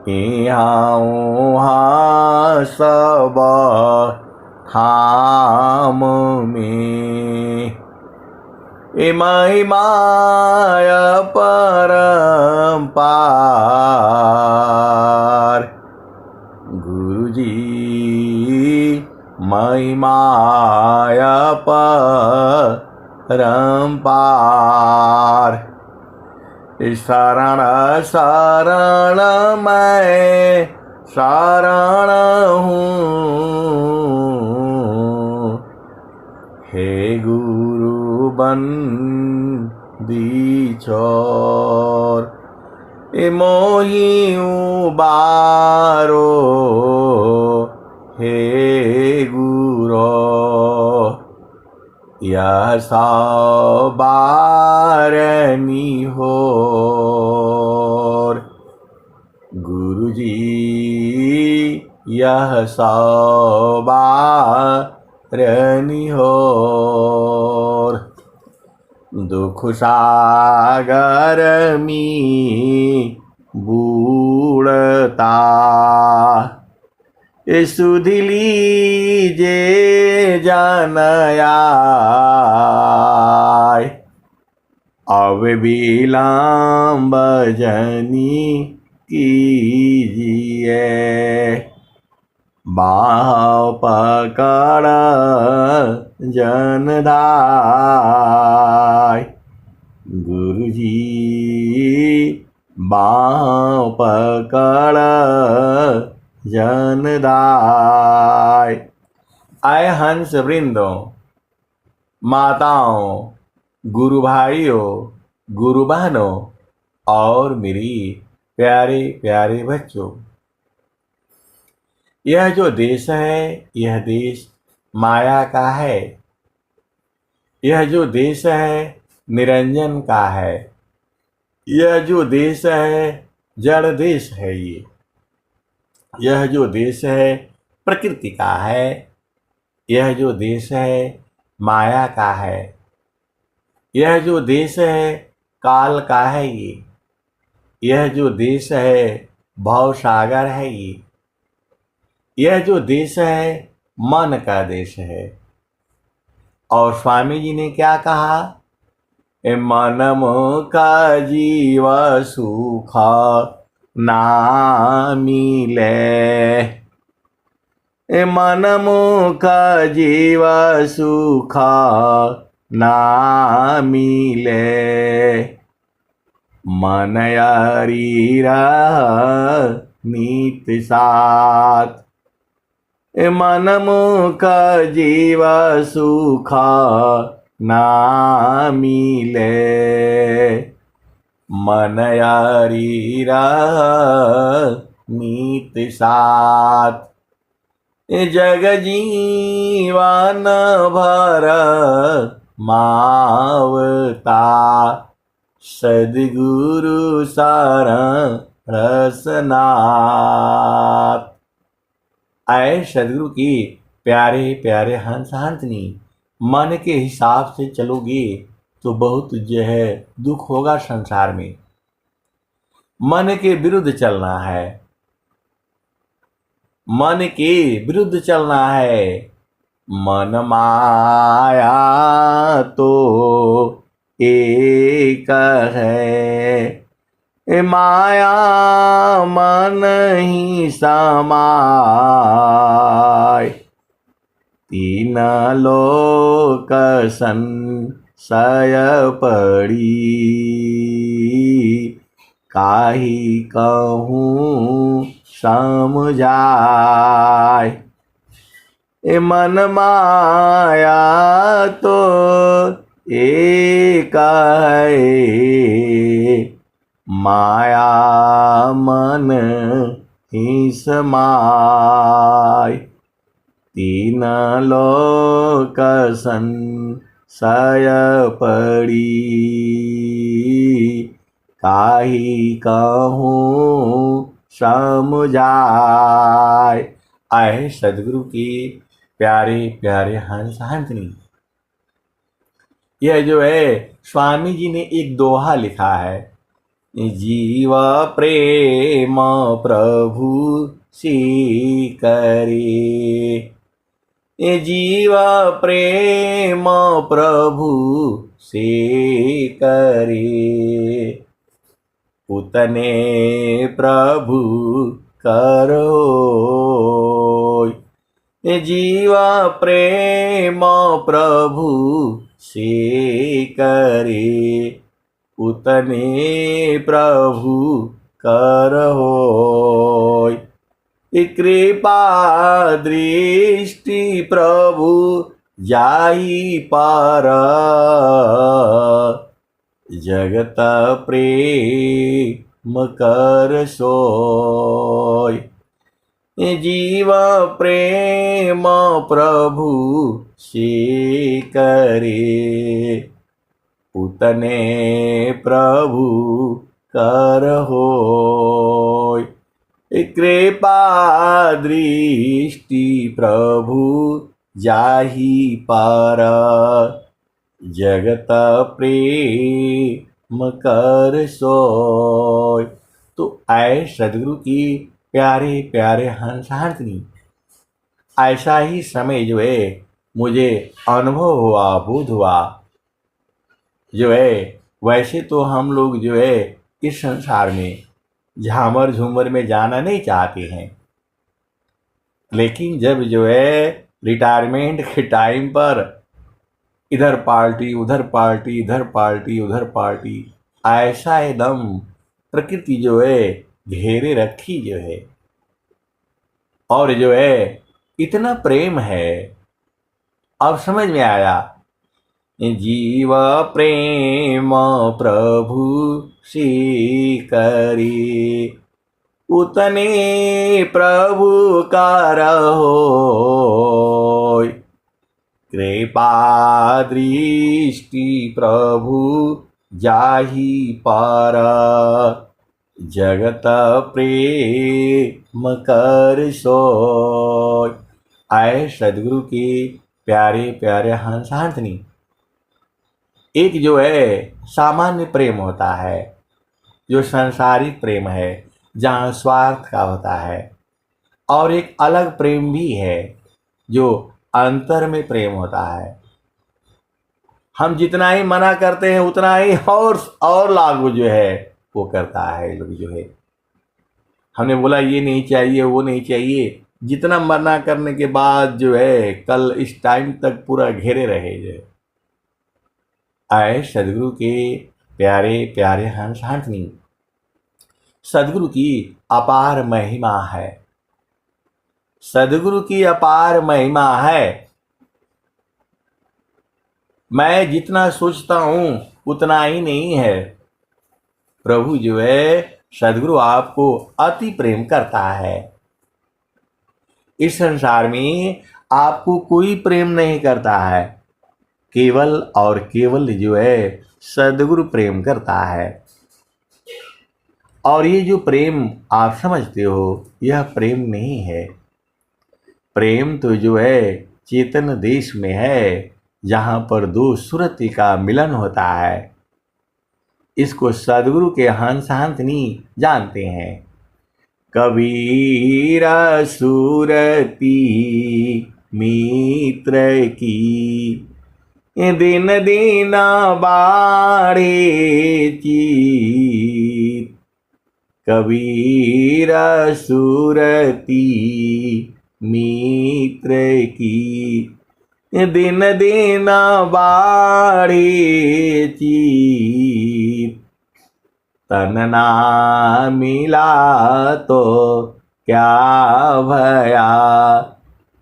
यहाँ उहाँ सब थाम में। ए महिमाय परम्पार। गुरुजी महिमाय परम्पार। शरण शरण मैं शरण हूँ। हे गुरु बंदी छोर। ए मोहि उबारो हे गुरो। यह सब बारनी होर। गुरुजी यह सब बारनी होर। दुख सागर में बूढ़ता। सुध लीजे जन आए। अब विलम्ब जनी कीजिए। बाह पकड़ जन धाय। गुरुजी बाह पकड़ जन दाय। आए हंस वृंदों, माताओं, गुरु भाइयों, गुरु बहनों और मेरी प्यारे प्यारे बच्चों, यह जो देश है यह देश माया का है। यह जो देश है निरंजन का है। यह जो देश है जड़ देश है। यह जो देश है प्रकृति का है। यह जो देश है माया का है। यह जो देश है काल का है। यह जो देश है भव सागर है। यह जो देश है मन का देश है। और स्वामी जी ने क्या कहा? मन का जीव सुख ना मिले। मन का जीव सुख ना मिले। मन यारी नित साथ। मन का जीव सुख ना मिले। मन यारी नित साथ। जग जीवन भर मावता सद्गुरु शरण रसनाथ। आए सद्गुरु की प्यारे प्यारे हंस हंसनी, मन के हिसाब से चलोगे तो बहुत जो है दुख होगा संसार में। मन के विरुद्ध चलना है। मन के विरुद्ध चलना है। मन माया तो एक है। माया मन ही समाय। तीन लोक संशय पड़ी। काहि कहूँ समझाय। मन माया तो एक है। माया मन ही समाय। तीन लोक संशय पड़ी। काहि कहूँ समझाय। आए सद्गुरु की प्यारे प्यारे हंस हंसनी, यह जो है स्वामी जी ने एक दोहा लिखा है। जीव प्रेम प्रभु सी करे। जीव प्रेम प्रभु से करे, उतने प्रभु करो। जीव प्रेम प्रभु से करे, उतने प्रभु करहो। कृपा दृष्टि प्रभु जाई पार, जगत प्रेम कर सोय। जीव प्रेम प्रभु से करे, उतने प्रभु करहो। कृपा दृष्टि प्रभु जाहि पार, जगत प्रेम कर सोय। तो आए सदगुरु की प्यारे प्यारे हंसार्थनी, ऐसा ही समय जो है मुझे अनुभव हुआ, बोध हुआ। जो है वैसे तो हम लोग जो है इस संसार में झामर झूमर में जाना नहीं चाहते हैं, लेकिन जब जो है रिटायरमेंट के टाइम पर इधर पार्टी उधर पार्टी, इधर पार्टी उधर पार्टी, ऐसा एकदम प्रकृति जो है घेरे रखी जो है। और जो है इतना प्रेम है, अब समझ में आया। जीव प्रेम प्रभु सी करी, उतने प्रभु करहो। कृपा दृष्टि प्रभु जाहि पार, जगत प्रेम कर सोय। आए सदगुरु के प्यारे प्यारे हंसार्थनी, एक जो है सामान्य प्रेम होता है, जो सांसारिक प्रेम है, जहाँ स्वार्थ का होता है, और एक अलग प्रेम भी है जो अंतर में प्रेम होता है। हम जितना ही मना करते हैं उतना ही और लागू जो है वो करता है लोग। जो है हमने बोला ये नहीं चाहिए वो नहीं चाहिए, जितना मना करने के बाद जो है कल इस टाइम तक पूरा घेरे रहे। जो आए सदगुरु के प्यारे प्यारे हंसार्थनी, सदगुरु की अपार महिमा है, सदगुरु की अपार महिमा है। मैं जितना सोचता हूं उतना ही नहीं है। प्रभु जो है सदगुरु आपको अति प्रेम करता है। इस संसार में आपको कोई प्रेम नहीं करता है, केवल और केवल जो है सदगुरु प्रेम करता है। और ये जो प्रेम आप समझते हो यह प्रेम नहीं है। प्रेम तो जो है चेतन देश में है, जहाँ पर दो सुरति का मिलन होता है। इसको सदगुरु के हंसार्थनी जानते हैं। कबीर सुरति मित्र की, दिन दिन बाढ़े चीत। कबीर सुरति मित्र की, दिन दिन बाढ़े चीत। तन ना मिला तो क्या भया,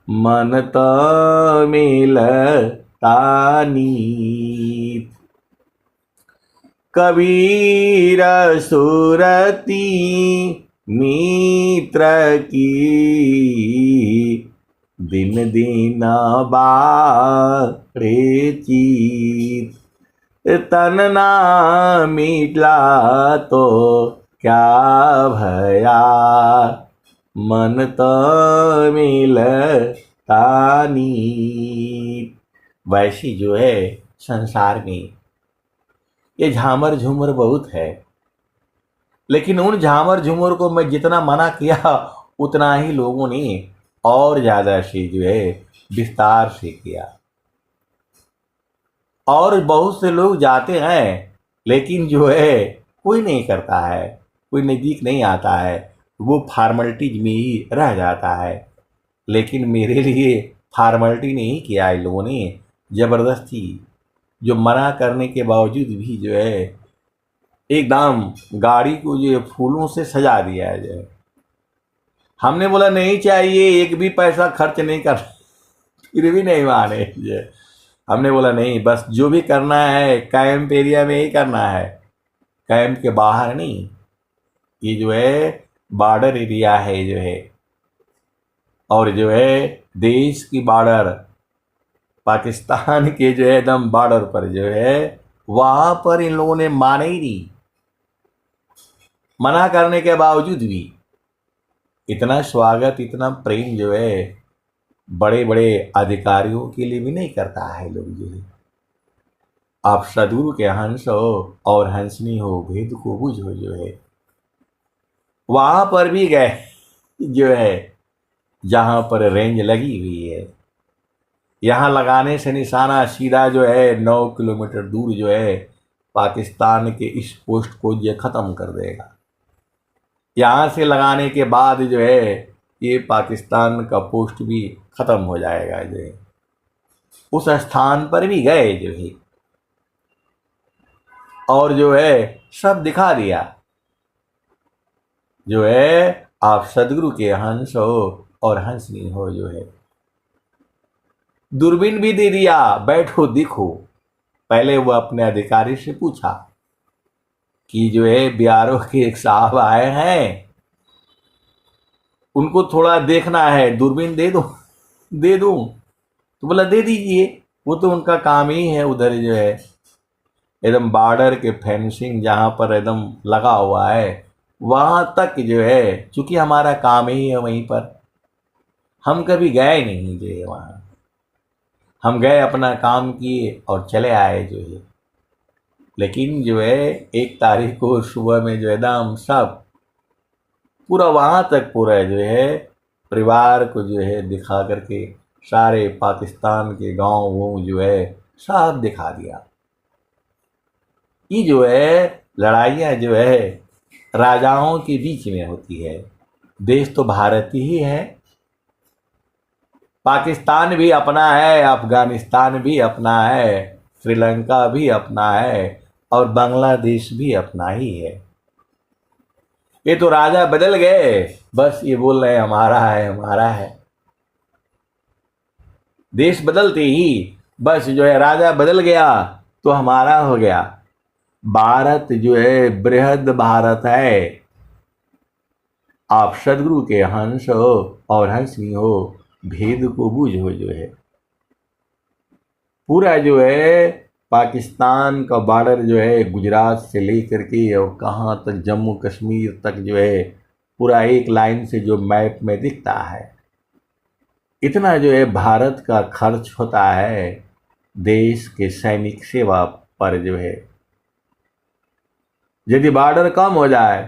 मन तो मिलता नीत। कबीर सुरति मित्र की, दिन दिन बाढ़े चीत। तन ना मिला तो क्या भया, मन तो मिलता नीत। वैसी जो है संसार में ये झामर झूमर बहुत है। लेकिन उन झामर झूमर को मैं जितना मना किया उतना ही लोगों ने और ज़्यादा से जो है विस्तार से किया। और बहुत से लोग जाते हैं लेकिन जो है कोई नहीं करता है, कोई नज़दीक नहीं आता है, वो फॉर्मेलिटीज में ही रह जाता है। लेकिन मेरे लिए फॉर्मेलिटी नहीं किया इन लोगों ने, ज़बरदस्ती, जो मना करने के बावजूद भी जो है एकदम गाड़ी को जो है फूलों से सजा दिया है जो है। हमने बोला नहीं चाहिए, एक भी पैसा खर्च नहीं कर, फिर भी नहीं माने जो है। हमने बोला नहीं, बस जो भी करना है कैंप एरिया में ही करना है, कैंप के बाहर नहीं। ये जो है बॉर्डर एरिया है जो है, और जो है देश की बॉर्डर, पाकिस्तान के जो है एकदम बॉर्डर पर जो है, वहाँ पर इन लोगों ने माने ही नहीं। मना करने के बावजूद भी इतना स्वागत, इतना प्रेम जो है बड़े बड़े अधिकारियों के लिए भी नहीं करता है लोग जो है। आप सदगुरु के हंस हो और हंसनी हो, भेद को बुझो जो है। वहां पर भी गए जो है जहां पर रेंज लगी हुई है, यहाँ लगाने से निशाना सीधा जो है 9 किलोमीटर दूर जो है पाकिस्तान के इस पोस्ट को ये ख़त्म कर देगा। यहाँ से लगाने के बाद जो है ये पाकिस्तान का पोस्ट भी ख़त्म हो जाएगा जो है। उस स्थान पर भी गए जो है, और जो है सब दिखा दिया जो है आप सदगुरु के हंस हो और हंसनी हो जो है। दूरबीन भी दे दिया, बैठो दिखो। पहले वो अपने अधिकारी से पूछा कि जो है बीआरओ के एक साहब आए हैं, उनको थोड़ा देखना है, दूरबीन दे दो, दे दूं? तो बोला दे दीजिए, वो तो उनका काम ही है। उधर जो है एकदम बॉर्डर के फेंसिंग जहाँ पर एकदम लगा हुआ है वहाँ तक जो है, चूंकि हमारा काम ही है वहीं पर, हम कभी गए नहीं जो है वहाँ। हम गए, अपना काम किए और चले आए जो है। लेकिन जो है 1 तारीख को सुबह में जो एकदम सब पूरा वहाँ तक पूरा जो है परिवार को जो है दिखा करके सारे पाकिस्तान के गांव वो जो है सब दिखा दिया। ये जो है लड़ाइयाँ जो है राजाओं के बीच में होती है। देश तो भारत ही है, पाकिस्तान भी अपना है, अफगानिस्तान भी अपना है, श्रीलंका भी अपना है, और बांग्लादेश भी अपना ही है। ये तो राजा बदल गए, बस ये बोल रहे हैं हमारा है, हमारा है। देश बदलते ही बस जो है राजा बदल गया तो हमारा हो गया। भारत जो है बृहद भारत है। आप सदगुरु के हंस हो और हंसनी हो, भेद को बूझो जो है। पूरा जो है पाकिस्तान का बॉर्डर जो है गुजरात से लेकर के और कहाँ तक जम्मू कश्मीर तक जो है पूरा एक लाइन से जो मैप में दिखता है। इतना जो है भारत का खर्च होता है देश के सैनिक सेवा पर जो है। यदि बॉर्डर कम हो जाए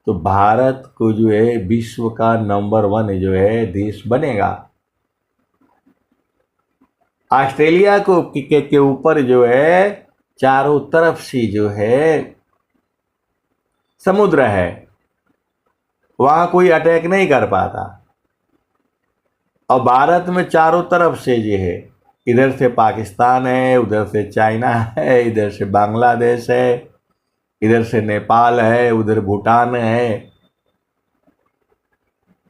तो भारत को जो है विश्व का नंबर 1 जो है देश बनेगा। ऑस्ट्रेलिया को के ऊपर जो है चारों तरफ से जो है समुद्र है, वहां कोई अटैक नहीं कर पाता। और भारत में चारों तरफ से जो है, इधर से पाकिस्तान है, उधर से चाइना है, इधर से बांग्लादेश है, इधर से नेपाल है, उधर भूटान है,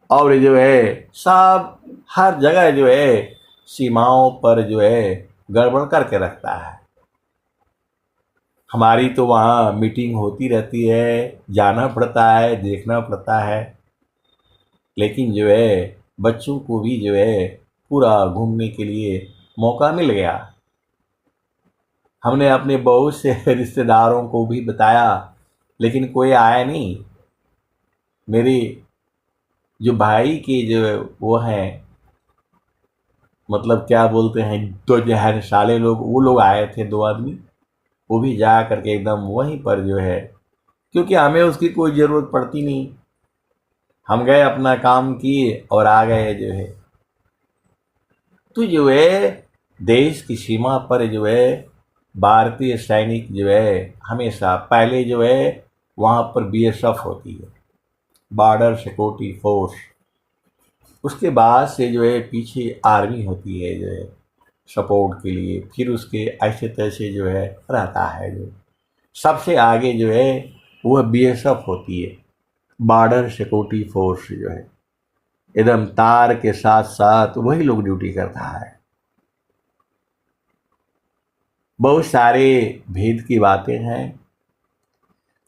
और जो है सब हर जगह जो है सीमाओं पर जो है गड़बड़ करके रखता है। हमारी तो वहाँ मीटिंग होती रहती है, जाना पड़ता है, देखना पड़ता है। लेकिन जो है बच्चों को भी जो है पूरा घूमने के लिए मौका मिल गया। हमने अपने बहुत से रिश्तेदारों को भी बताया, लेकिन कोई आया नहीं। मेरे जो भाई के जो वो हैं, मतलब क्या बोलते हैं, दो जहर साले लोग, वो लोग आए थे 2 आदमी। वो भी जा करके एकदम वहीं पर जो है क्योंकि हमें उसकी कोई ज़रूरत पड़ती नहीं। हम गए अपना काम किए और आ गए जो है। तो जो है देश की सीमा पर जो है भारतीय सैनिक जो है हमेशा पहले जो है वहाँ पर बीएसएफ होती है, बॉर्डर सिक्योरिटी फोर्स। उसके बाद से जो है पीछे आर्मी होती है जो है सपोर्ट के लिए। फिर उसके ऐसे तैसे जो है रहता है जो सबसे आगे जो है वह बीएसएफ होती है, बॉर्डर सिक्योरिटी फोर्स जो है एकदम तार के साथ साथ वही लोग ड्यूटी करता है। बहुत सारे भेद की बातें हैं,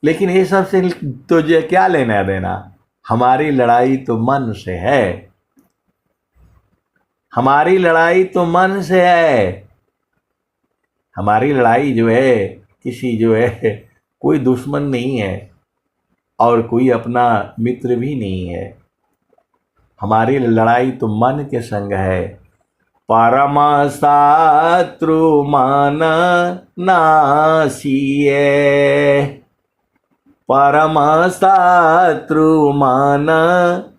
लेकिन ये सब से तो जो क्या लेना देना। हमारी लड़ाई तो मन से है, हमारी लड़ाई तो मन से है। हमारी लड़ाई जो है किसी जो है कोई दुश्मन नहीं है और कोई अपना मित्र भी नहीं है। हमारी लड़ाई तो मन के संग है। परम शत्रु मन नासिए, परम शत्रु मन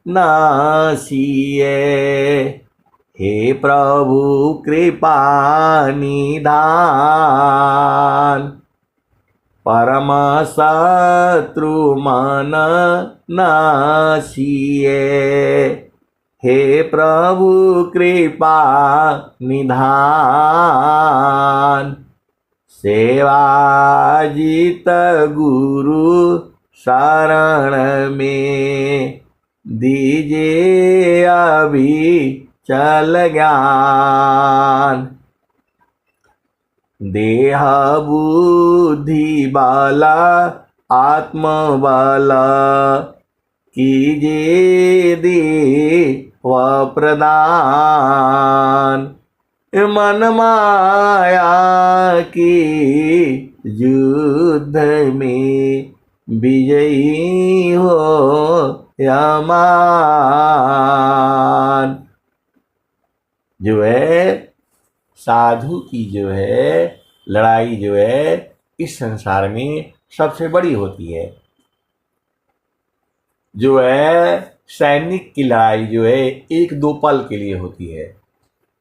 नासिए। हे प्रभु कृपा निधान, परम शत्रु मन नासिए। हे प्रभु कृपा निधान। सेवाजित गुरु शरण में दीजिए अभी चल ज्ञान। देह बुद्धि बल आत्म बल कीजिए देव प्रदान। मन माया की युद्ध में विजयी हो यमान। जो है साधु की जो है लड़ाई जो है इस संसार में सबसे बड़ी होती है। जो है सैनिक की लड़ाई जो है एक दो पल के लिए होती है,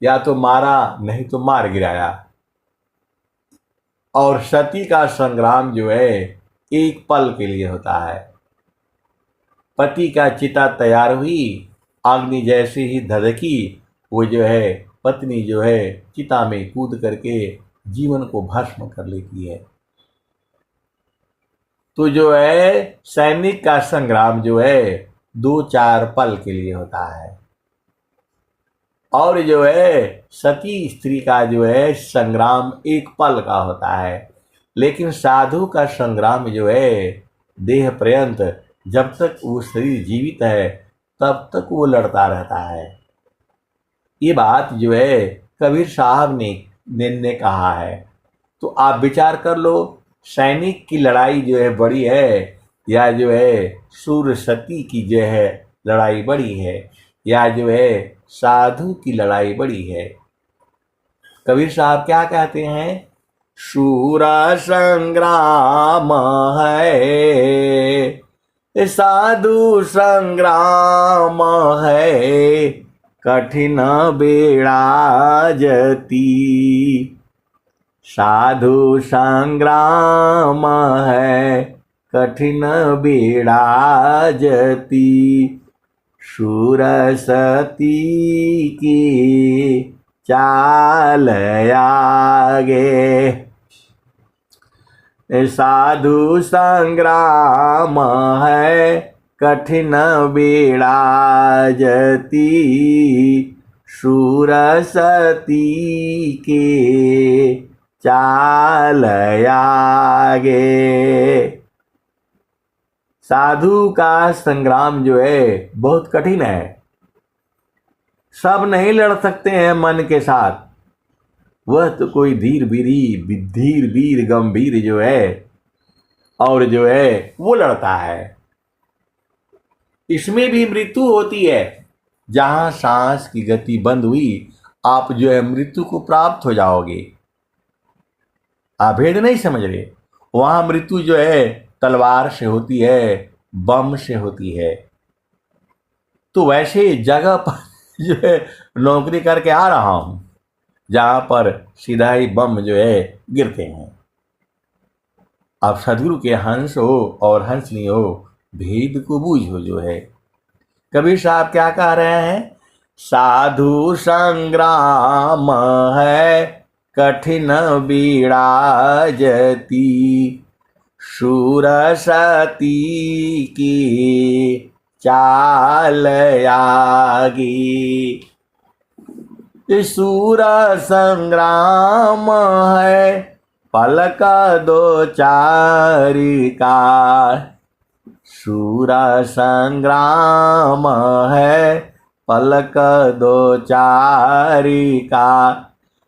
या तो मारा नहीं तो मार गिराया। और सती का संग्राम जो है एक पल के लिए होता है। पति का चिता तैयार हुई, अग्नि जैसे ही धधकी, वो जो है पत्नी जो है चिता में कूद करके जीवन को भस्म कर लेती है। तो जो है सैनिक का संग्राम जो है दो चार पल के लिए होता है। और जो है सती स्त्री का जो है संग्राम एक पल का होता है। लेकिन साधु का संग्राम जो है देह पर्यंत, जब तक वो शरीर जीवित है तब तक वो लड़ता रहता है। ये बात जो है कबीर साहब ने कहा है। तो आप विचार कर लो, सैनिक की लड़ाई जो है बड़ी है, या जो है सूर्य सती की जो है लड़ाई बड़ी है, या जो है साधु की लड़ाई बड़ी है। कबीर साहब क्या कहते हैं? शूर संग्राम है, साधु संग्राम है, कठिन बेड़ाजती। साधु संग्राम है, कठिन बेड़ाजती। शूर सती की चाल आगे, साधु संग्राम है, कठिन बेड़ाजती। शूर सती के चाल आगे। साधु का संग्राम जो है बहुत कठिन है। सब नहीं लड़ सकते हैं मन के साथ। वह तो कोई धीर वीर गंभीर जो है और जो है वो लड़ता है। इसमें भी मृत्यु होती है। जहां सांस की गति बंद हुई, आप जो है मृत्यु को प्राप्त हो जाओगे। आप भेद नहीं समझ रहे। वहां मृत्यु जो है तलवार से होती है, बम से होती है। तो वैसे जगह पर जो है नौकरी करके आ रहा हूं जहां पर सीधा ही बम जो है गिरते हैं। अब सदगुरु के हंस हो और हंसनी हो, भेद को बूझो जो है। कबीर साहब क्या कह रहे हैं? साधु संग्राम है कठिन बिराजती, शूर सती की चाल आगी। शूर संग्राम है पलक दो चारिका, शूर संग्राम है पलक दो चारिका,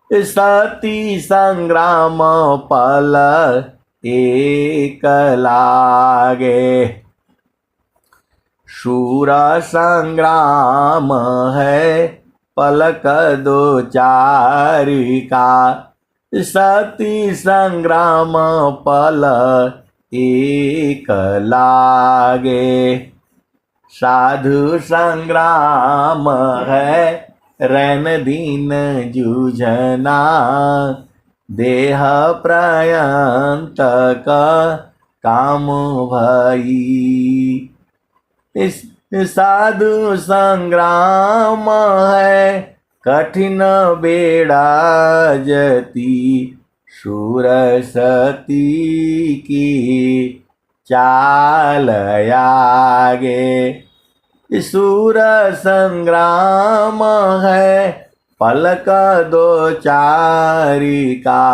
सती संग्राम पल एक लागे। शूर संग्राम है पलक दो चारिका, सती संग्राम पल एक लागे। साधु संग्राम है रैन दीन जूझना, देह प्रयंत का काम भई। इस साधु संग्राम है कठिन बेड़ा जती, शूर सती की चाल आगे। शूर संग्राम है पलक दो चारिका,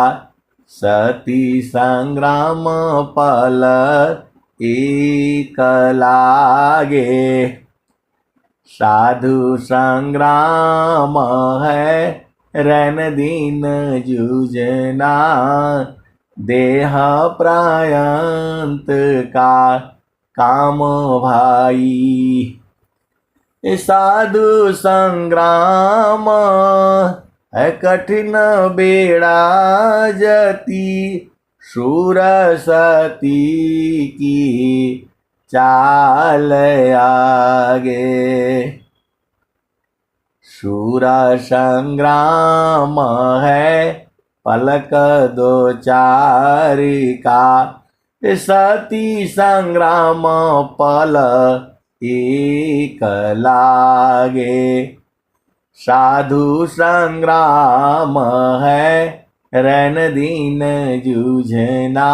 सती संग्राम पल एक लागे। साधु संग्राम है रैन दीन जूझना, देह प्रायंत का काम भाई। साधु संग्राम है कठिन बेड़ा जती, शूर सती की चाल आगे। शूर संग्राम है पलक दो चारिका, सती संग्राम पल एक लागे। साधु संग्राम है रैन दीन जूझना,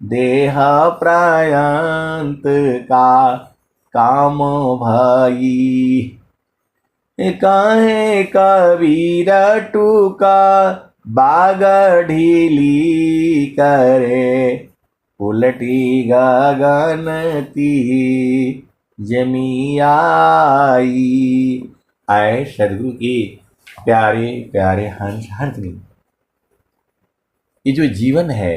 देह प्रायंत का काम भई। काहे कबीर टूका बाग ढीली करे, उलटी गगन ती जमी आई। आए सदगुरु के प्यारे प्यारे हंस हंसनी, ये जो जीवन है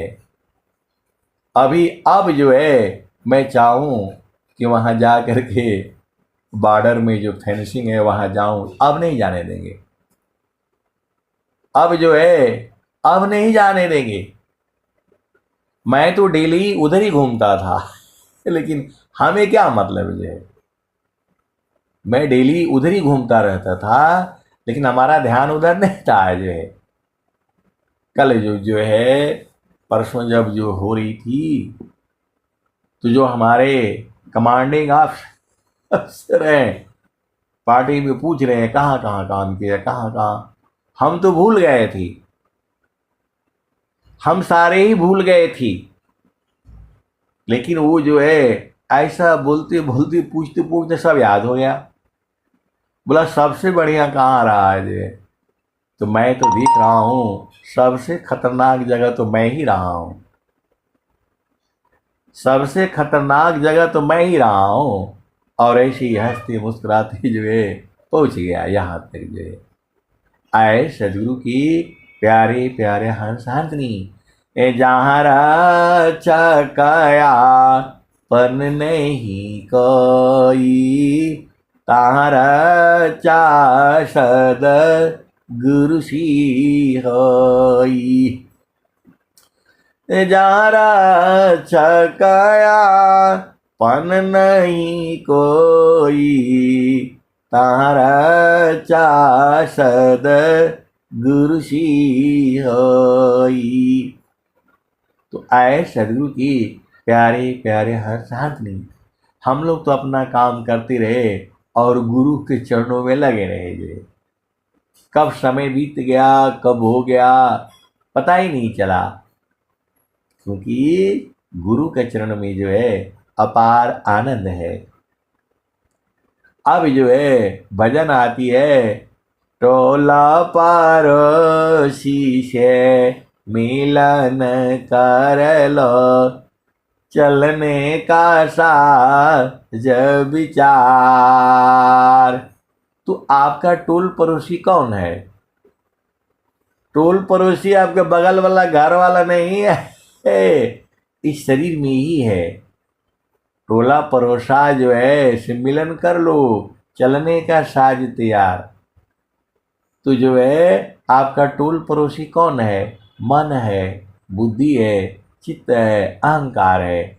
अभी अब जो है मैं चाहूं कि वहां जा करके बॉर्डर में जो फेंसिंग है वहां जाऊं, अब नहीं जाने देंगे। अब जो है अब नहीं जाने देंगे। मैं तो डेली उधर ही घूमता था लेकिन हमें क्या मतलब जो है, मैं डेली उधर ही घूमता रहता था लेकिन हमारा ध्यान उधर नहीं था। जो है कल जो है परसों जब जो हो रही थी, तो जो हमारे कमांडिंग अफसर हैं पार्टी में पूछ रहे हैं कहाँ कहाँ काम किया, कहाँ कहाँ। हम तो भूल गए थे, हम सारे ही भूल गए थे। लेकिन वो जो है ऐसा बोलते बोलते पूछते पूछते सब याद हो गया। बोला सबसे बढ़िया कहाँ रहा है जो है, तो मैं तो देख रहा हूँ सबसे खतरनाक जगह तो मैं ही रहा हूँ, सबसे खतरनाक जगह तो मैं ही रहा हूँ। और ऐसे ही हंसते मुस्कुराते जो है पहुंच गया यहाँ तक जो है। आए सदगुरु की प्यारे प्यारे हंस हंसनी, ए जहाँ चकया पन नहीं कोई, तहाँ सद गुरु सी होई। जारा छकया पन नहीं कोई, तारा चासद गुरु सी होई। तो आए सदगुरु की प्यारे प्यारे हर साथ नहीं, हम लोग तो अपना काम करते रहे और गुरु के चरणों में लगे रहे। जो कब समय बीत गया, कब हो गया, पता ही नहीं चला, क्योंकि गुरु के चरण में जो है अपार आनंद है। अब जो है भजन आती है, टोला पड़ोसी से मिलन कर लो, चलने का साज विचार। तो आपका टोल पड़ोसी कौन है? टोल पड़ोसी आपके बगल वाला, घर वाला नहीं है, इस शरीर में ही है। टोला पड़ोसा जो है सम्मिलन कर लो, चलने का साज तैयार। तो जो है आपका टोल पड़ोसी कौन है? मन है, बुद्धि है, चित्त है, अहंकार है।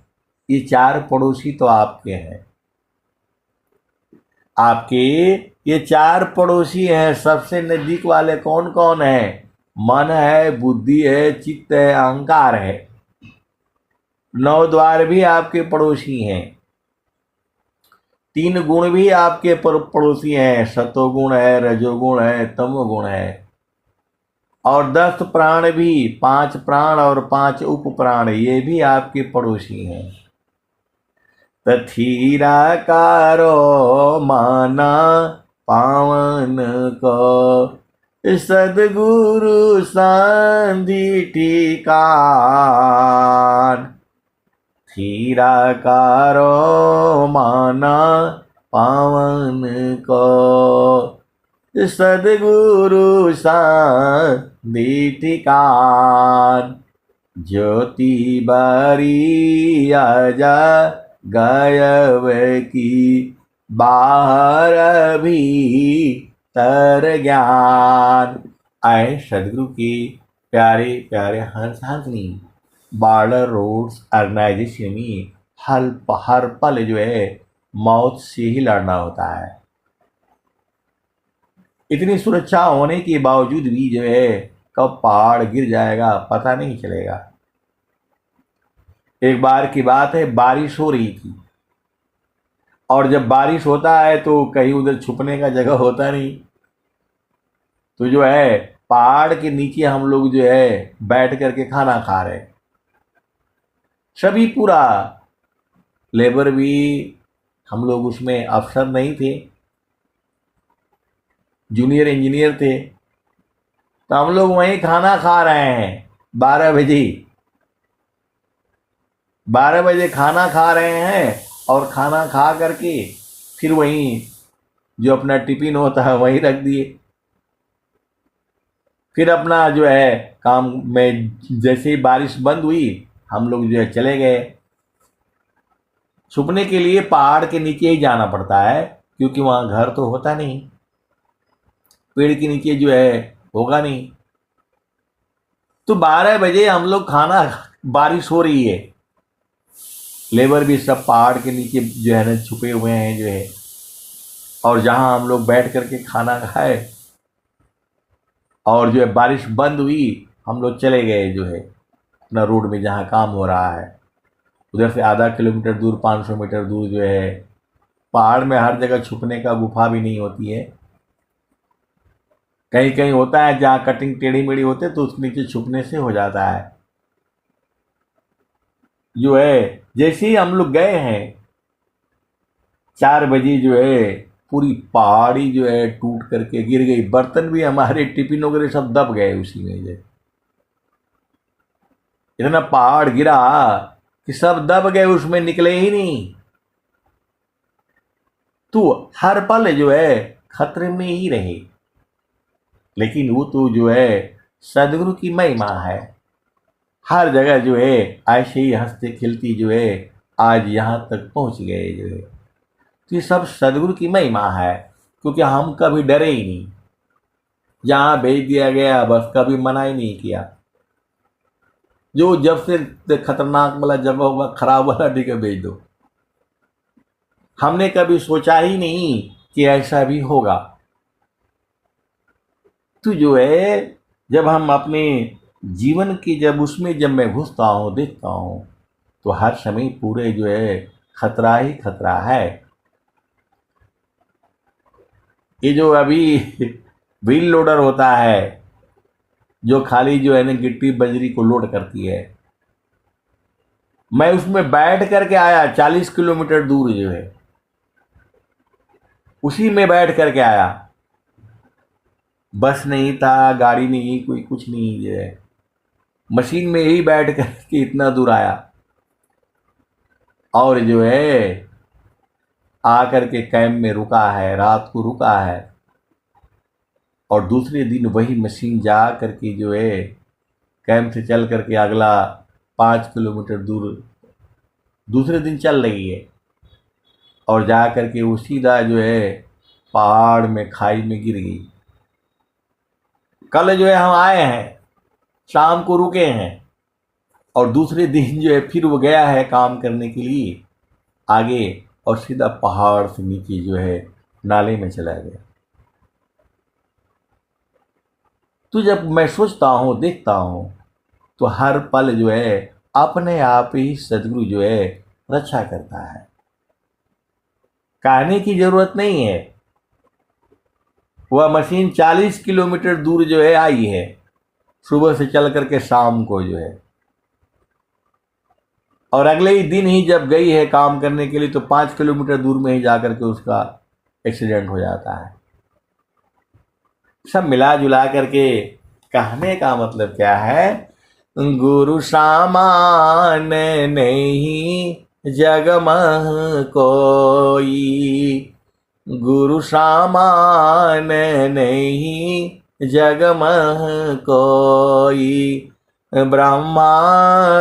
ये चार पड़ोसी तो आपके हैं। आपके ये चार पड़ोसी हैं। सबसे नजदीक वाले कौन कौन है? मन है, बुद्धि है, चित्त है, अहंकार है। नौ द्वार भी आपके पड़ोसी हैं। तीन गुण भी आपके पड़ोसी हैं। सतोगुण है, रजोगुण है, तमोगुण है। और 10 प्राण भी, 5 प्राण और 5 उप प्राण, ये भी आपके पड़ोसी हैं। तथीरा कारो माना पावन को, सदगुरु सांधि ठिकान। थीरा कारो माना पावन को, सदगुरु सांधि ठिकान। ज्योति बारी आजा गायब की, बाहर भी तर ज्ञान। आए सदगुरु की प्यारे प्यारे हर साथनी, बॉर्डर रोड्स ऑर्गेनाइजेशन में हर पल जो है मौत से ही लड़ना होता है। इतनी सुरक्षा होने के बावजूद भी जो है कब पहाड़ गिर जाएगा पता नहीं चलेगा। एक बार की बात है, बारिश हो रही थी और जब बारिश होता है तो कहीं उधर छुपने का जगह होता नहीं। तो जो है पहाड़ के नीचे हम लोग जो है बैठ करके खाना खा रहे, सभी पूरा लेबर भी, हम लोग उसमें अफसर नहीं थे, जूनियर इंजीनियर थे। तो हम लोग वहीं खाना खा रहे हैं 12 बजे। 12 बजे खाना खा रहे हैं और खाना खा करके फिर वहीं जो अपना टिफिन होता है वहीं रख दिए। फिर अपना जो है काम में, जैसे ही बारिश बंद हुई हम लोग जो है चले गए। छुपने के लिए पहाड़ के नीचे ही जाना पड़ता है, क्योंकि वहाँ घर तो होता नहीं, पेड़ के नीचे जो है होगा नहीं। तो 12 बजे हम लोग खाना, बारिश हो रही है, लेबर भी सब पहाड़ के नीचे जो है ना छुपे हुए हैं जो है, और जहाँ हम लोग बैठ करके खाना खाए और जो है बारिश बंद हुई हम लोग चले गए जो है अपना रोड में जहाँ काम हो रहा है। उधर से आधा किलोमीटर दूर, 500 मीटर दूर जो है पहाड़ में हर जगह छुपने का गुफा भी नहीं होती है। कहीं कहीं होता है जहाँ कटिंग टेढ़ी मेढ़ी होते तो उस नीचे छुपने से हो जाता है। जो है जैसे ही हम लोग गए हैं 4 बजे जो है पूरी पहाड़ी जो है टूट करके गिर गई। बर्तन भी हमारे टिफिन वगैरह सब दब गए उसी में। जो इतना पहाड़ गिरा कि सब दब गए, उसमें निकले ही नहीं। तो हर पल जो है खतरे में ही रहे। लेकिन वो तो जो है सदगुरु की महिमा है। हर जगह जो है ऐसे ही हंसते खिलती जो है आज यहाँ तक पहुँच गए जो है। तो ये सब सदगुरु की महिमा है, क्योंकि हम कभी डरे ही नहीं। जहाँ भेज दिया गया बस कभी मना ही नहीं किया। जो जब से खतरनाक वाला जगह होगा खराब वाला जगह भेज दो। हमने कभी सोचा ही नहीं कि ऐसा भी होगा। तो जो है जब हम अपने जीवन की जब मैं घुसता हूँ देखता हूँ तो हर समय पूरे जो है खतरा ही खतरा है। ये जो अभी व्हील लोडर होता है जो खाली जो है ना गिट्टी बजरी को लोड करती है, मैं उसमें बैठ करके आया 40 किलोमीटर दूर जो है, उसी में बैठ करके आया। बस नहीं था, गाड़ी नहीं, कोई कुछ नहीं जो है, मशीन में ही बैठ करके इतना दूर आया और जो है आकर के कैंप में रुका है, रात को रुका है और दूसरे दिन वही मशीन जा करके जो है कैंप से चल करके अगला 5 किलोमीटर दूर दूसरे दिन चल रही है और जा करके वो सीधा जो है पहाड़ में खाई में गिर गई। कल जो है हम आए हैं, शाम को रुके हैं और दूसरे दिन जो है फिर वो गया है काम करने के लिए आगे और सीधा पहाड़ से नीचे जो है नाले में चला गया। तो जब मैं सोचता हूँ देखता हूँ तो हर पल जो है अपने आप ही सदगुरु जो है रक्षा करता है। कहने की जरूरत नहीं है। वह मशीन 40 किलोमीटर दूर जो है आई है, सुबह से चल करके शाम को जो है, और अगले ही दिन ही जब गई है काम करने के लिए तो 5 किलोमीटर दूर में ही जाकर के उसका एक्सीडेंट हो जाता है। सब मिला जुला करके कहने का मतलब क्या है, गुरु सामान नहीं जग मह कोई, गुरु सामान नहीं जग मह कोई, ब्रह्मा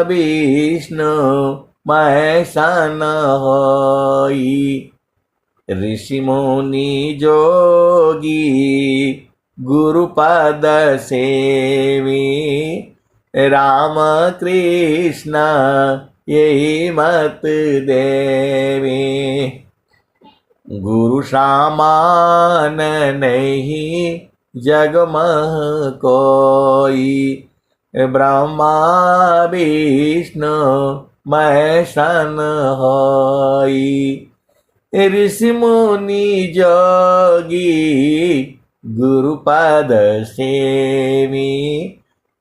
विष्णु महेश न होई, ऋषि मुनि जोगी गुरु पद सेवी, राम कृष्ण यही मत देवी, गुरु सामान नहीं जग मह कोई, ब्रह्मा विष्णु महेश न होई, ऋषि मुनि जोगी गुरु पद सेवी,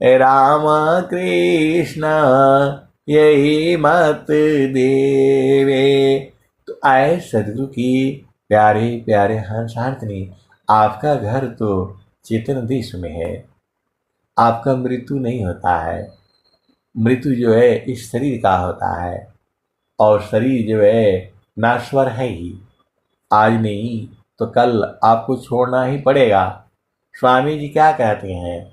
राम कृष्ण यही मत देवे। तो आए सदगुरु की प्यारे प्यारे हंसार्थनी, आपका घर तो चेतन देश में है, आपका मृत्यु नहीं होता है। मृत्यु जो है इस शरीर का होता है और शरीर जो है नाश्वर है ही, आज नहीं तो कल आपको छोड़ना ही पड़ेगा। स्वामी जी क्या कहते हैं,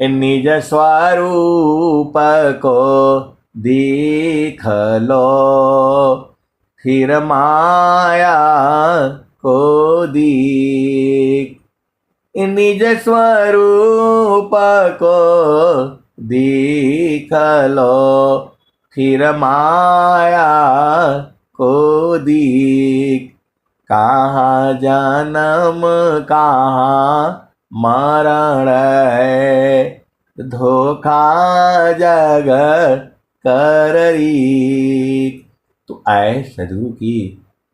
निज स्वरूप को देख लो, फिर माया को देख, निज स्वरूप को देख लो, फिर माया को देख, कहाँ जन्म कहाँ मरण है, धोखा जग कर री। तो आए सदगुरु की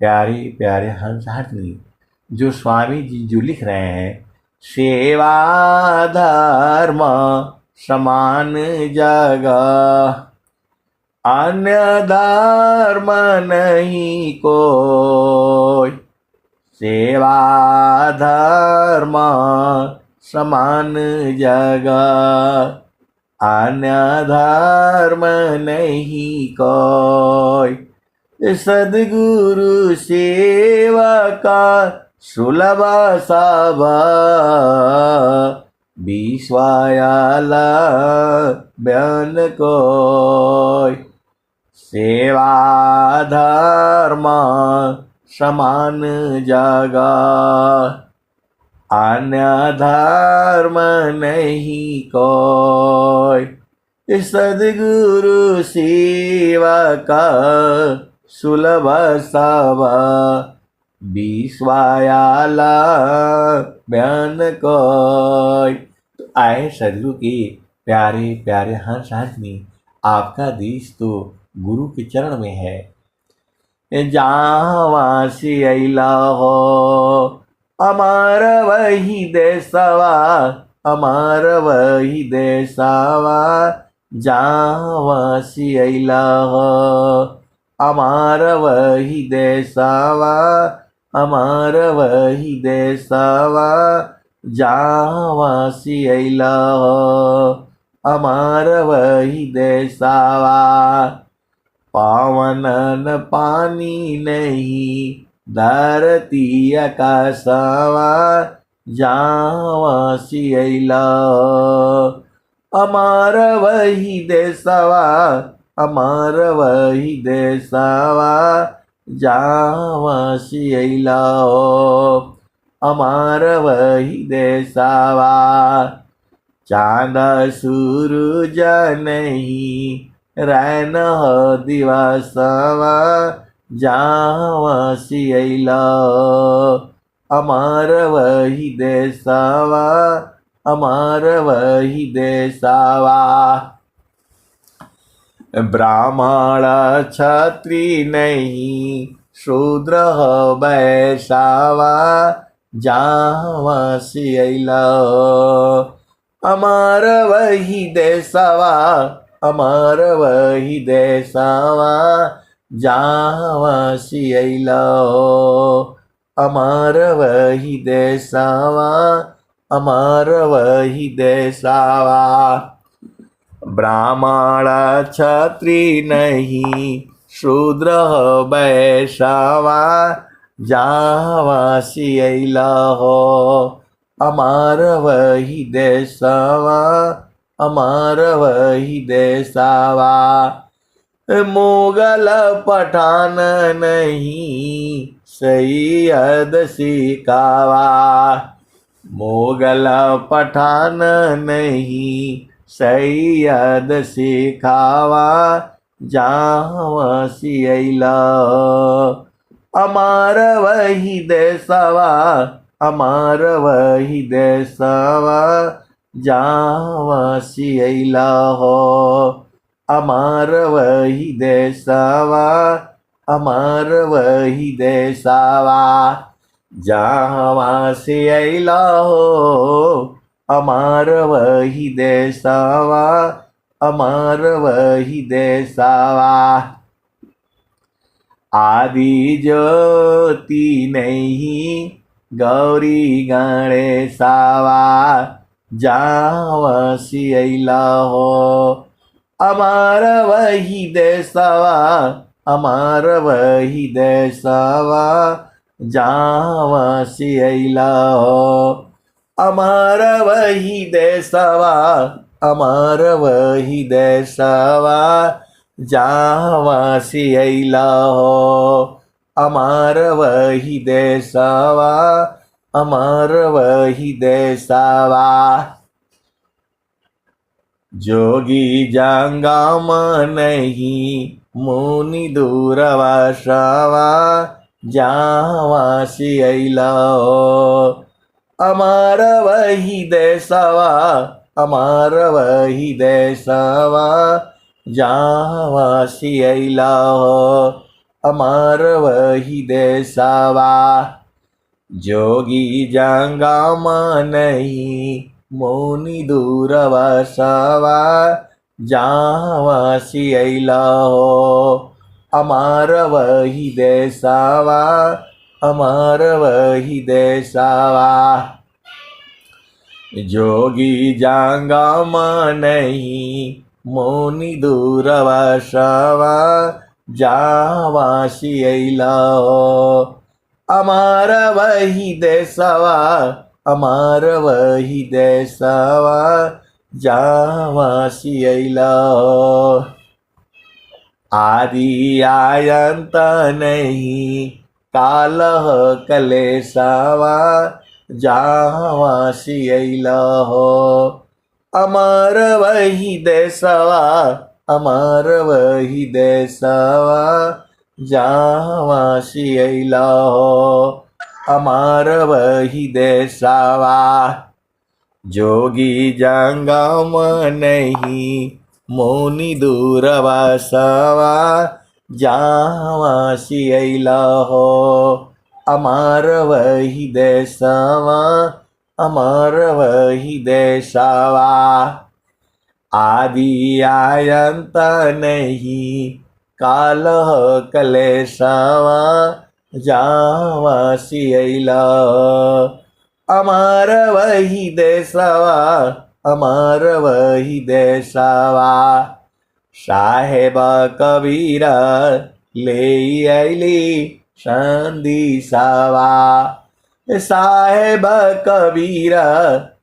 प्यारे प्यारे हंसार्थनी, जो स्वामी जी जो लिख रहे हैं, सेवा धर्म समान जगह, अन्य धर्म नहीं कोई, सेवा धर्म समान जगह, अन्य धर्म नहीं कोई, सदगुरु सेवा का सुलभ सब, विश्वायाला बयान कोई, सेवा धर्म समान जगह, अन्य धर्म नहीं कोई, सद्गुरु सेवा का सुलभ सवा विश्वायाला बयान कोई। तो आए सदगुरु के प्यारे प्यारे हंस आदमी, आपका देश तो गुरु के चरण में है। जहाँ वासी अला हो अमार वही देशवा, अमार वही देशवा। जहाँ वासी अला हो अमार वही देशवा, अमार वही देशवा। जहाँ वासी अला हो अमार वही देशवा। पावनन पानी नहीं धरती आकाशवा, जहाँ वासी अला अमार वही देशवा, अमार वही देशवा। जहाँ वासी अला अमार वही देशवा। चांद सूरज नहीं रैन हो दिवसवा, जहाँ वासी अला अमार वही देशवा, अमार वही देशवा। ब्राह्मण क्षत्रिय नहीं शूद्र वैश्यवा, जहाँ वासी अला अमार वही देशवा, अमार वही देशवा। जहाँ वासी अला अमार वही देशवा, अमार वही देशवा। ब्राह्मण क्षत्रिय नहीं शूद्र वैश्यवा, जहाँ वासी अला अमार वही देशवा, अमार वही देशवा। मुगल पठान नहीं सैयद सिखावा, मुगल पठान नहीं सैयद सिखावा। जहाँ वासी अला अमार वही देशवा, अमार वही देशवा। जहाँ वासी अला अमार वही देशवा, अमार वही देशवा। जहाँ वासी अला अमार वही देशवा, अमार वही देशवा। आदि ज्योति नहीं गौरी गणेशवा, जहाँ वासी अला अमार वही देशवा, अमार वही देशवा। जहाँ वासी अला अमार वही देशवा, अमार वही देशवा। जहाँ वासी अला अमार वही देशवा, अमार वही देशवा। जोगी जंगम नहीं मुनि दूरवशवा, जहाँ वासी अला अमार वही देशवा, अमार वही देशवा। जहाँ वासी अला अमार वही देशवा। जोगी जंगम नहीं मुनि दूरवशवा, जहाँ वासी अला अमार वही देशवा, अमार वही देशवा। जोगी जंगम नहीं मुनि दूरवशवा, जहाँ वासी अला अमार वही देशवा, अमार वही देशवा। जहाँ वासी अला आदि आयंत नहीं कालह कलेशवा, जहाँ वासी अला अमर वही देसवा, अमर वही देसवा, जहाँ सियला हो। अमर वही देसवा, जोगी जंगम नहीं, मुनि दूर बसवा, जहाँ सियला हो। अमर वही देसवा, अमर वही देसवा, आदि आयंत नहीं, कालह कलेशवा, जहाँ सियला। अमर वही देसवा, अमर वही देसवा, साहेब कबीर ले आइली संदेशवा, साहेब कबीर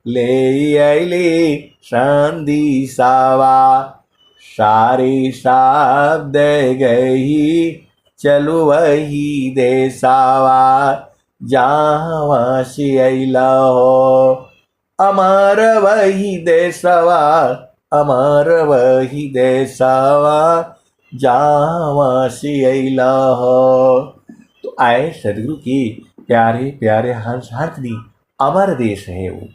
ले आइली संदेशवा, सारे शब्द गई चलु वही देसवा, जहाँ सियला हो। अमर वही देसवा, अमर वही देसवा, जहाँ सियला हो। तो आए सदगुरु की प्यारे प्यारे हंस हंसनी, अमर देश है वो।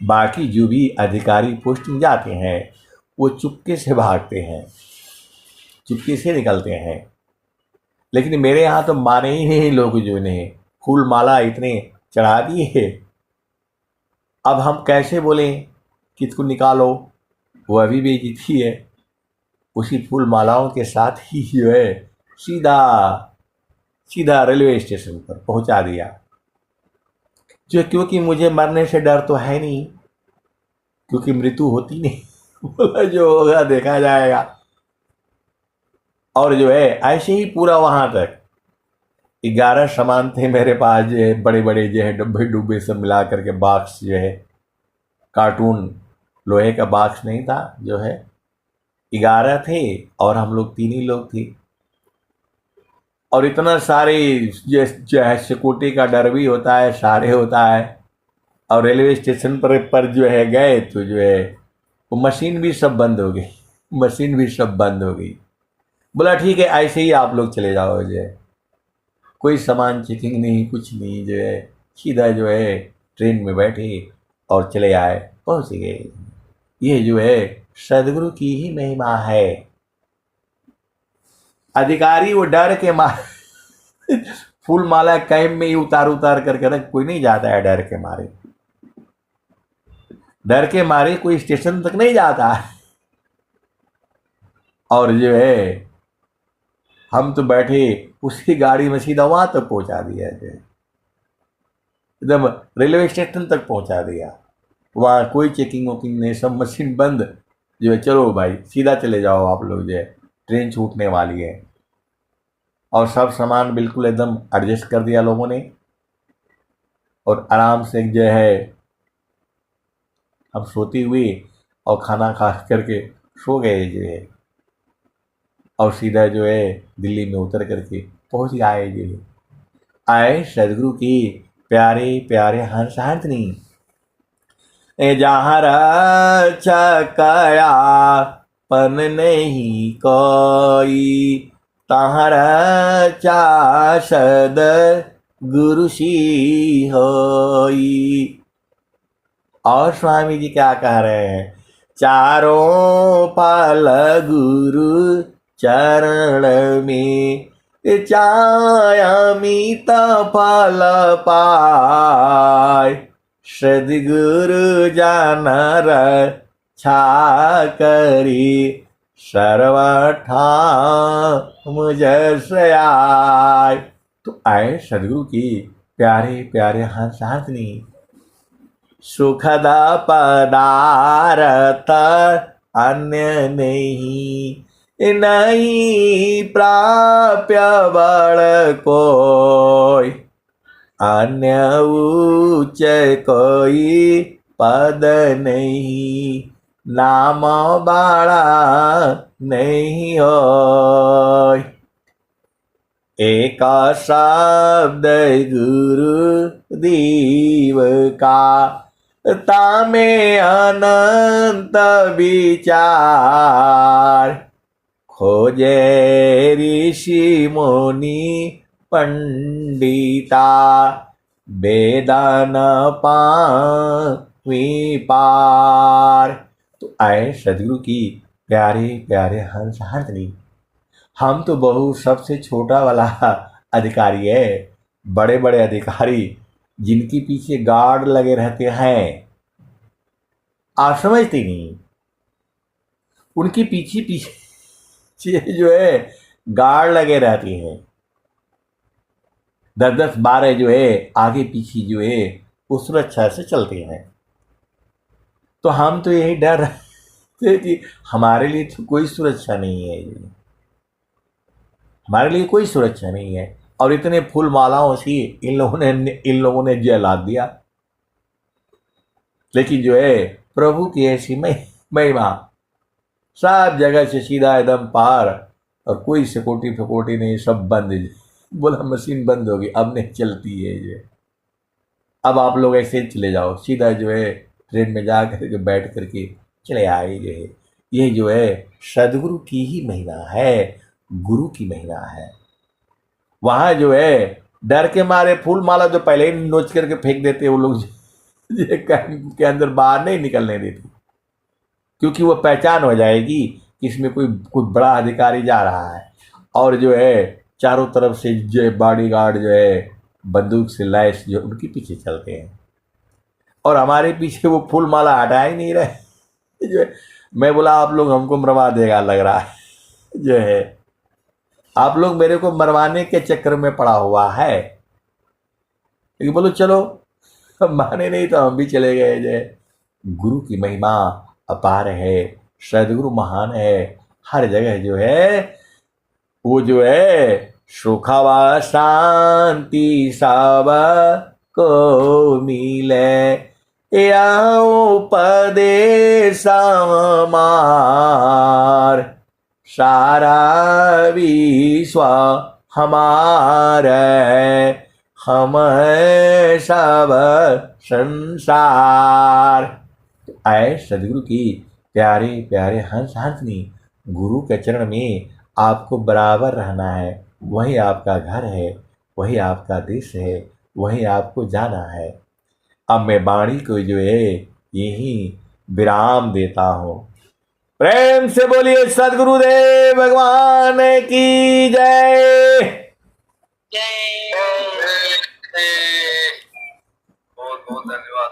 बाकी जो भी अधिकारी पोस्टिंग जाते हैं वो चुपके से भागते हैं, चुपके से निकलते हैं। लेकिन मेरे यहाँ तो माने ही नहीं लोग, जो ने फूल माला इतने चढ़ा दिए। अब हम कैसे बोलें कि इसको निकालो, वो अभी बेइज्जती है। उसी फूल मालाओं के साथ ही जो है सीधा सीधा रेलवे स्टेशन पर पहुंचा दिया। जो क्योंकि मुझे मरने से डर तो है नहीं, क्योंकि मृत्यु होती नहीं। बोला जो होगा देखा जाएगा। और जो है ऐसे ही पूरा वहां तक 11 सामान थे मेरे पास, जो है बड़े बड़े जो है डब्बे डुब्बे सब मिला करके, बॉक्स जो है कार्टून, लोहे का बॉक्स नहीं था, जो है 11 थे और हम लोग 3 ही लोग थे। और इतना सारे जो है सिक्योरिटी का डर भी होता है, सारे होता है। और रेलवे स्टेशन पर जो है गए तो जो है वो मशीन भी सब बंद हो गई, मशीन भी सब बंद हो गई। बोला ठीक है ऐसे ही आप लोग चले जाओ, जो है कोई सामान चेकिंग नहीं, कुछ नहीं, जो है सीधा जो है ट्रेन में बैठे और चले आए, पहुंच गए। ये जो है सदगुरु की ही महिमा है। अधिकारी वो डर के मारे फूल माला कैंप में ही उतार उतार करके रख, कोई नहीं जाता है डर के मारे, डर के मारे कोई स्टेशन तक नहीं जाता है। और जो है हम तो बैठे उसी गाड़ी में सीधा वहां तक पहुंचा दिया, एकदम रेलवे स्टेशन तक पहुंचा दिया। वहां कोई चेकिंग वोकिंग नहीं, सब मशीन बंद, जो है चलो भाई सीधा चले जाओ आप लोग, जो है ट्रेन छूटने वाली है। और सब सामान बिल्कुल एकदम एडजस्ट कर दिया लोगों ने, और आराम से जो है हम सोती हुई और खाना खा करके सो गए, जो है और सीधा जो है दिल्ली में उतर करके पहुंच आए, जो है आए सदगुरु की प्यारे प्यारे हंस हंसनी। जहाँ रचकया पन नहीं कोई, तहाँ रचासद गुरु सी होई। और स्वामी जी क्या कह रहे हैं, चारों फल गुरु चरण में, चायामित फल पाय, सद्गुरु जानर छा करी, सर्वठा मुझसे आय। तो आए सदगुरु की प्यारे प्यारे हंस हंसनी। सुखद पदार्थ अन्य नहीं, नहीं प्राप्य बड़ कोई, अन्य उच्च कोई पद नहीं, नाम बाड़ा नहीं होय। एक शब्द गुरु दीव का, तामे अनंत विचार, खोजे ऋषि मुनि पंडिता, वेदन पावी पार। तो आए सदगुरु की प्यारे प्यारे हंस हंसनी, हम तो बहु सबसे छोटा वाला अधिकारी है। बड़े बड़े अधिकारी जिनके पीछे गार्ड लगे रहते हैं, आप समझते नहीं, उनके पीछे पीछे जो है गार्ड लगे रहते हैं, 10-10-12 जो है आगे पीछे जो है वो सुरक्षा से चलते हैं। तो हम तो यही डर रहे थे कि हमारे लिए तो कोई सुरक्षा नहीं है, हमारे लिए कोई सुरक्षा नहीं है। और इतने फूल मालाओं से इन लोगों ने जला दिया। लेकिन जो है प्रभु की ऐसी महिमा, सब जगह से सीधा एकदम पार, और कोई सिक्योरिटी फिक्योरिटी नहीं, सब बंद। बोला मशीन बंद होगी, अब नहीं चलती है ये। अब आप लोग ऐसे चले जाओ, सीधा जो है ट्रेन में जा करके बैठ करके चले आए। जो है ये जो है सदगुरु की ही महिमा है, गुरु की महिमा है। वहां जो है डर के मारे फूल माला जो पहले ही नोच करके फेंक देते वो लोग, के अंदर बाहर नहीं निकलने देते, क्योंकि वो पहचान हो जाएगी कि इसमें कोई कोई बड़ा अधिकारी जा रहा है। और जो है चारों तरफ से जो बॉडीगार्ड जो है बंदूक से लैस जो उनके पीछे चलते हैं, और हमारे पीछे वो फूल माला हटा ही नहीं रहे। जो है मैं बोला आप लोग हमको मरवा देगा लग रहा है, जो है आप लोग मेरे को मरवाने के चक्कर में पड़ा हुआ है। लेकिन बोलो चलो, माने नहीं तो हम भी चले गए। जो है गुरु की महिमा अपार है, सदगुरु महान है। हर जगह जो है वो जो है सुखवा शांति सब को मिले, या उपदेश हमार, सारा विश्व हमारे, हम है सब संसार। आए सदगुरु की प्यारे प्यारे हंस हंसनी, गुरु के चरण में आपको बराबर रहना है। वही आपका घर है, वही आपका देश है, वही आपको जाना है। अब मैं वाणी को जो है यही विराम देता हूँ। प्रेम से बोलिए सदगुरुदेव भगवान की जय। बहुत बहुत धन्यवाद।